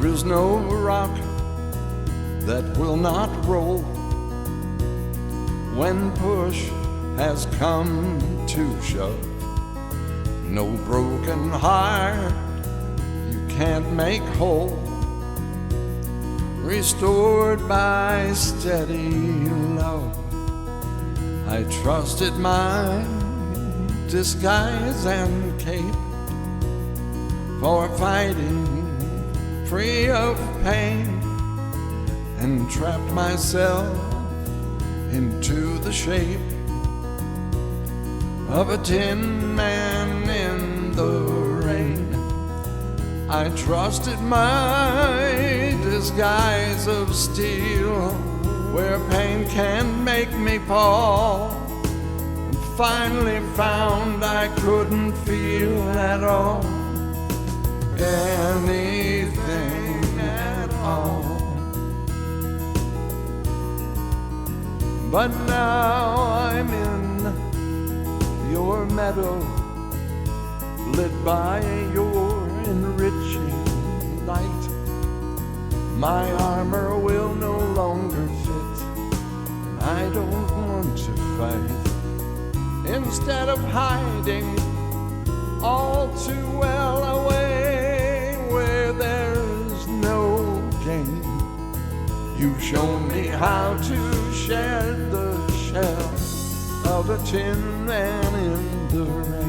There is no rock that will not roll when push has come to shove. No broken heart you can't make whole, restored by steady love. I trusted my disguise and cape for fighting free of pain, and trapped myself into the shape of a tin man in the rain. I trusted my disguise of steel, where pain can make me fall, and finally found I couldn't feel at all, anything at all. But now I'm in your meadow, lit by your enriching light. My armor will no longer fit, I don't want to fight. Instead of hiding all too well away where there's no gain, you've shown me how to shed the shell of a tin man in the rain.